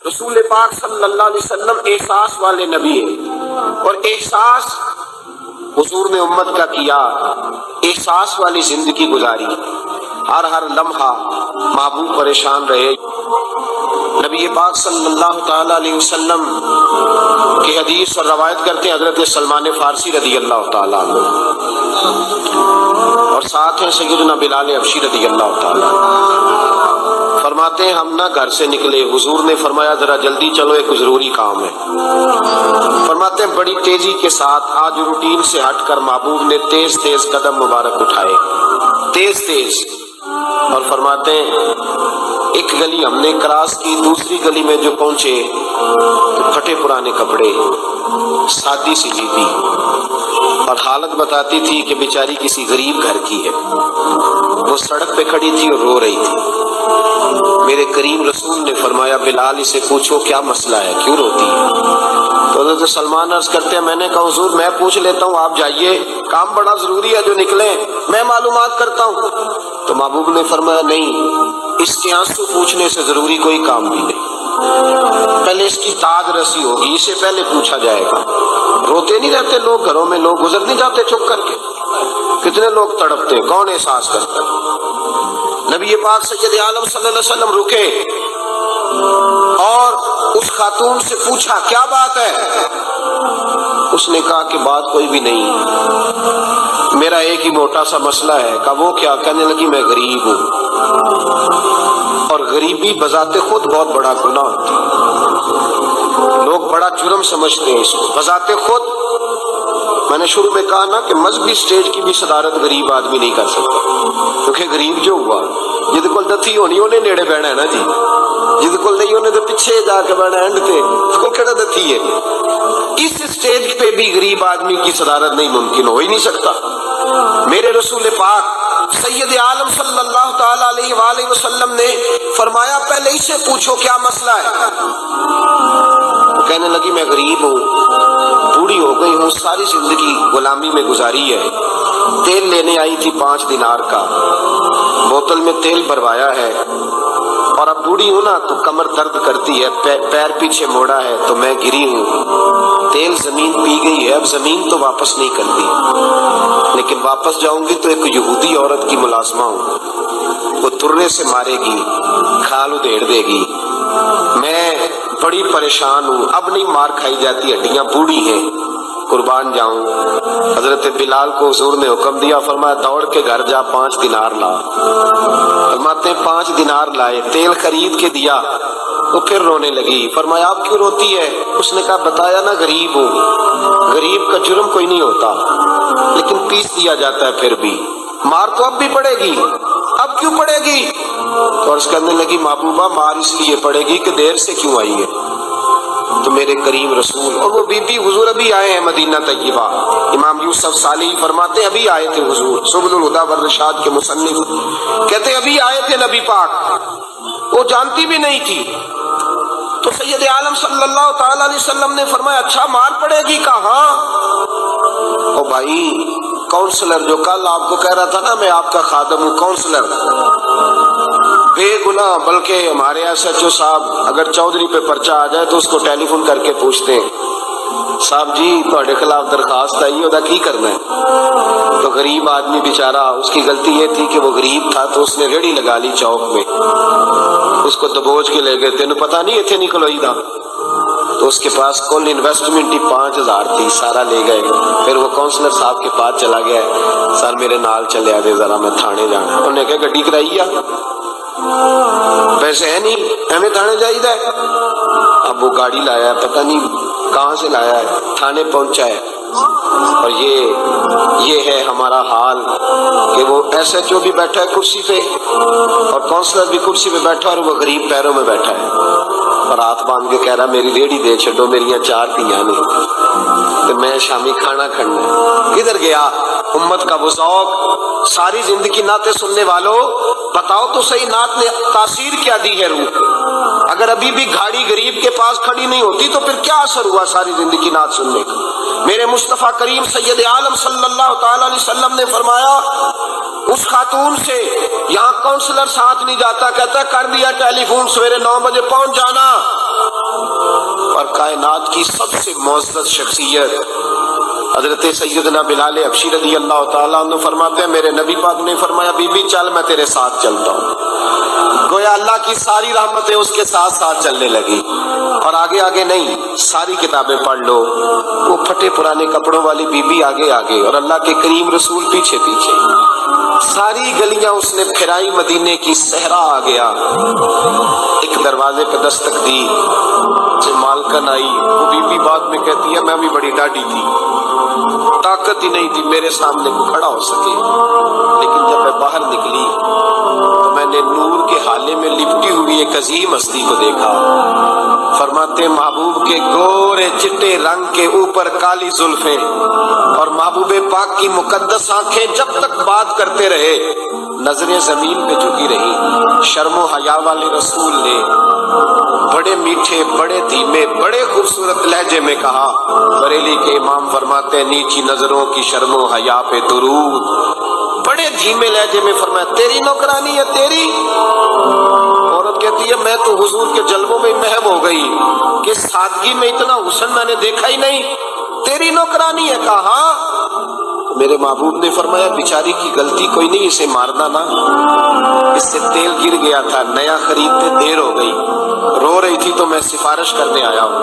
رسول پاک صلی اللہ علیہ وسلم احساس والے نبی ہیں، اور احساس حضور نے امت کا کیا، احساس والی زندگی گزاری، ہر لمحہ محبوب پریشان رہے۔ نبی پاک صلی اللہ تعالی علیہ وسلم کی حدیث اور روایت کرتے ہیں حضرت سلمان فارسی رضی اللہ تعالیٰ عنہ، اور ساتھ ہیں سیدنا بلال حبشی رضی اللہ تعالیٰ عنہ۔ فرماتے ہیں ہم نہ گھر سے نکلے، حضور نے فرمایا ذرا جلدی چلو، ایک ضروری کام ہے۔ فرماتے ہیں بڑی تیزی کے ساتھ آج روٹین سے ہٹ کر محبوب نے تیز تیز قدم مبارک اٹھائے، تیز تیز، اور فرماتے ہیں ایک گلی ہم نے کراس کی، دوسری گلی میں جو پہنچے تو پھٹے پرانے کپڑے، سادی سی بیوی، اور حالت بتاتی تھی کہ بیچاری کسی غریب گھر کی ہے، وہ سڑک پہ کھڑی تھی اور رو رہی تھی۔ میرے کریم رسول نے فرمایا بلال اسے پوچھو کیا مسئلہ ہے، کیوں روتی ہے؟ تو حضرت سلمان عرض کرتے ہیں میں نے کہا حضور میں پوچھ لیتا ہوں، آپ جائیے، کام بڑا ضروری ہے جو نکلے، میں معلومات کرتا ہوں۔ تو محبوب نے فرمایا نہیں، اس کے آنسو پوچھنے سے ضروری کوئی کام بھی نہیں، پہلے اس کی تاج رسی ہوگی، اسے پہلے پوچھا جائے گا۔ روتے نہیں رہتے لوگ گھروں میں، لوگ گزر نہیں جاتے چپ کر کے، کتنے لوگ تڑپتے ہیں، کون احساس کرتا ہے؟ نبی پاک سید عالم صلی اللہ علیہ وسلم رکے اور اس خاتون سے پوچھا کیا بات ہے؟ اس نے کہا کہ بات کوئی بھی نہیں، میرا ایک ہی موٹا سا مسئلہ ہے۔ کہا وہ کیا؟ کہنے لگی میں غریب ہوں، اور غریبی بذات خود بہت بڑا گناہ ہوتی ہے، لوگ بڑا جرم سمجھتے ہیں اس کو بذات خود۔ میں نے شروع میں کہا نا کہ مذہبی سٹیج کی بھی صدارت غریب آدمی نہیں کر سکتا، کیونکہ غریب جو ہوا جد کو دتھی ہونی انہیں نیڑے بہنا ہے نا جی، جد کو نہیں انہیں تو پیچھے جا کے بہنا اینڈ تے اس کو کہنا دتھی ہے۔ اس سٹیج پہ بھی غریب آدمی کی صدارت نہیں ممکن ہو ہی نہیں سکتا۔ میرے رسول پاک سید عالم صلی اللہ تعالی علیہ وآلہ وسلم نے فرمایا پہلے اسے پوچھو کیا مسئلہ ہے۔ وہ کہنے لگی میں غریب ہوں، بوڑھی ہو گئی ہوں، ساری زندگی غلامی میں گزاری ہے، تیل لینے آئی تھی 5 دینار کا، بوتل میں تیل بھروایا ہے، اور اب بوڑھی ہوں نا تو کمر درد کرتی ہے، پیر پیچھے موڑا ہے تو میں گری ہوں، تیل زمین پی گئی ہے، اب زمین تو واپس نہیں کرتی، لیکن واپس جاؤں گی تو ایک یہودی عورت کی ملازمہ ہوں، وہ ترے سے مارے گی، کھال ادھیڑ دے گی، میں بڑی پریشان ہوں، اب نہیں مار کھائی جاتی، ہڈیاں بوڑھی ہیں، قربان جاؤں۔ حضرت بلال کو حضور نے حکم دیا، فرمایا دوڑ کے گھر جا 5 دینار لا۔ فرماتے ہیں 5 دینار لائے، تیل خرید کے دیا، وہ پھر رونے لگی۔ فرمایا آپ کیوں روتی ہے؟ اس نے کہا بتایا نا غریب ہوں، غریب کا جرم کوئی نہیں ہوتا، لیکن پیس دیا جاتا ہے، پھر بھی مار تو اب بھی پڑے گی، اب کیوں پڑے گی؟ تو عرض کرنے لگی محبوبہ مار اس لیے پڑے گی کہ دیر سے کیوں آئی ہے۔ تو میرے کریم رسول اور وہ بی بی حضور ابھی آئے ہیں مدینہ طیبہ، امام یوسف صالحی فرماتے ابھی آئے تھے حضور، سبل الہدی والرشاد کے مصنف کہتے ابھی آئے تھے نبی پاک، وہ جانتی بھی نہیں تھی۔ تو سید عالم صلی اللہ تعالی علیہ وسلم نے فرمایا اچھا مار پڑے گی؟ کہا ہاں۔ او بھائی کونسلر جو کل آپ کو کہہ رہا تھا نا میں آپ کا خادم ہوں، کونسلر بے گناہ، بلکہ ہمارے ایس ایچ او صاحب اگر چودھری پہ پرچہ آ جائے تو اس کو ٹیلی فون کر کے پوچھتے ہیں صاحب جی تہاڈے خلاف درخواست آئی ہے، کی کرنا ہے؟ تو غریب آدمی بیچارہ، اس کی غلطی یہ تھی کہ وہ غریب تھا تو اس نے ریڑھی لگا لی چوک میں، اس کو دبوچ کے لے گئے، تینوں پتہ نہیں اتنے نہیں کھلوئی دا، تو اس کے پاس کل انویسٹمنٹ ہی 5000 تھی، سارا لے گئے۔ پھر وہ کونسلر صاحب کے پاس چلا گیا، سر میرے نال چلے آدھے ذرا میں تھانے جانا، انہوں نے کہا گڈی کرائی ہے، پیسے ہے نہیں ایویں تھانے جائیدا ہے۔ اب وہ گاڑی لایا ہے، پتہ نہیں کہاں سے لایا ہے، تھانے پہنچا ہے، اور یہ ہے ہمارا حال کہ وہ ایس ایچ او بھی بیٹھا ہے کرسی پہ اور کونسلر بھی کرسی پہ بیٹھا، اور وہ غریب پیروں میں بیٹھا ہے اور ہاتھ باندھ کے کہہ رہا میری ریڑھی دے چھڈو، میریاں 4 دھیاں نے تو میں شامی کھانا کھانا ہے۔ کدھر گیا امت کا وہ ذوق؟ ساری زندگی نعتیں سننے والوں بتاؤ تو صحیح نعت نے تاثیر کیا دی ہے روح؟ اگر ابھی بھی گھاڑی غریب کے پاس کھڑی نہیں ہوتی تو پھر کیا اثر ہوا ساری زندگی نعت سننے کا؟ میرے مصطفیٰ کریم سید عالم صلی اللہ تعالی علیہ وسلم نے فرمایا اس خاتون سے یہاں کونسلر ساتھ نہیں جاتا، کہتا ہے کر دیا ٹیلی فون، سویرے 9 بجے پہنچ جانا، کی سب سے معزز شخصیت حضرت سیدنا بلال حبشی رضی اللہ تعالیٰ عنہ فرماتے ہیں میرے نبی پاک نے فرمایا بی بی چل میں تیرے ساتھ چلتا ہوں. گویا اللہ کی ساری رحمتیں اس کے ساتھ ساتھ چلنے لگی. اور آگے آگے نہیں، ساری کتابیں پڑھ لو، وہ پھٹے پرانے کپڑوں والی بی بی آگے آگے اور اللہ کے کریم رسول پیچھے پیچھے. ساری گلیاں اس نے پھرائی، مدینے کی صحرا آ گیا. ایک دروازے پہ دستک دی، جو مالکن آئی، وہ بی بی بعد میں کہتی ہے میں بھی بڑی ڈاڈی تھی، طاقت ہی نہیں تھی میرے سامنے کو کھڑا ہو سکے، لیکن جب میں باہر نکلی تو میں نے نور کے حالے میں لپٹی ہوئی ایک عظیم ہستی کو دیکھا. فرماتے محبوب کے گورے چٹے رنگ کے اوپر کالی زلفیں اور محبوب پاک کی مقدس آنکھیں جب تک بات کرتے رہے نظریں زمین پہ جھکی رہی. شرم و حیا والے رسول نے بڑے میٹھے، بڑے دھیمے، بڑے خوبصورت لہجے میں کہا. بریلی کے امام فرماتے ہیں نیچی نظروں کی شرم و حیا پہ درود. بڑے دھیمے لہجے میں فرمایا تیری نوکرانی ہے تیری. عورت کہتی ہے میں تو حضور کے جلووں میں محو ہو گئی کہ سادگی میں اتنا حسن میں نے دیکھا ہی نہیں، تیری نوکرانی ہے. کہا میرے محبوب نے فرمایا بیچاری کی غلطی کوئی نہیں، اسے مارنا نا، اس سے تیل گر گیا تھا، نیا خریدتے دیر ہو گئی، رو رہی تھی تو میں سفارش کرنے آیا ہوں.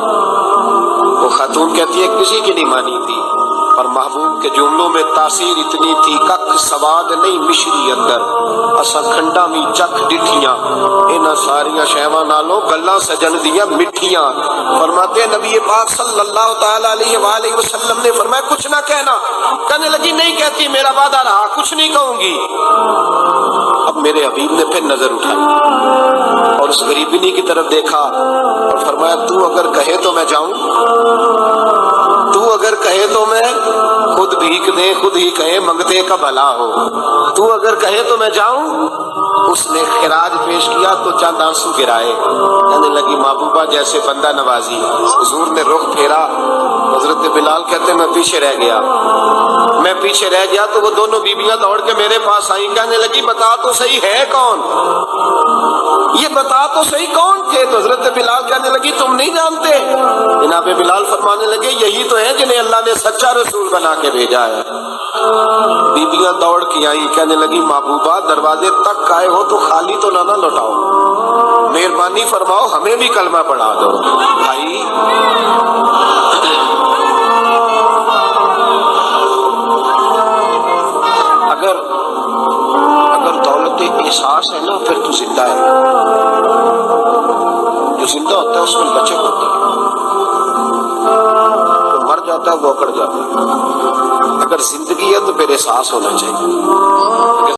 وہ خاتون کہتی ہے کسی کی نہیں مانی تھی. اور محبوب کے جملوں میں تاثیر اتنی تھی کک سواد نہیں مشری اندر اسا کھنڈا می چکھ ڈٹھیاں انہاں ساریاں شیواں نالوں گلاں سجن دیاں مٹھیاں. فرماتے ہیں نبی پاک صلی اللہ تعالی علیہ وآلہ وسلم نے فرمایا کچھ نہ کہنا. کہنے لگی نہیں کہتی، میرا وعدہ رہا کچھ نہیں کہوں گی. اب میرے حبیب نے پھر نظر اٹھائی اور اس غریبنی کی طرف دیکھا اور فرمایا تو اگر کہے تو میں جاؤں، تو اگر کہے تو میں خود بھیک دے خود ہی کہے منگتے کا بھلا ہو، تو اگر کہے تو میں جاؤں. اس نے خراج پیش کیا تو چند آنسو گرائے. کہنے لگی محبوبہ جیسے بندہ نوازی. حضور نے رخ پھیرا. حضرت بلال کہتے میں پیچھے رہ گیا تو وہ دونوں بیویاں دوڑ کے میرے پاس آئیں. کہنے لگی بتا تو صحیح ہے کون، یہ بتا تو صحیح کون تھے. تو حضرت بلال کہنے لگی تم نہیں جانتے. جناب بلال فرمانے لگے یہی تو ہیں جنہیں اللہ نے سچا رسول بنا کے بھیجا ہے. بیبیاں دوڑ کے آئیں. کہنے لگی محبوبہ دروازے تک آئے ہو تو خالی تو نہ لوٹاؤ، مہربانی فرماؤ ہمیں بھی کلمہ پڑھا دو. بھائی اگر دولت احساس ہے نا پھر تو زندہ ہے. جو زندہ ہوتا ہے اس میں لچک ہوتی ہے، جو مر جاتا ہے وہ اکڑ جاتا ہے. اگر زندگی ہے تو پھر احساس ہونا چاہیے.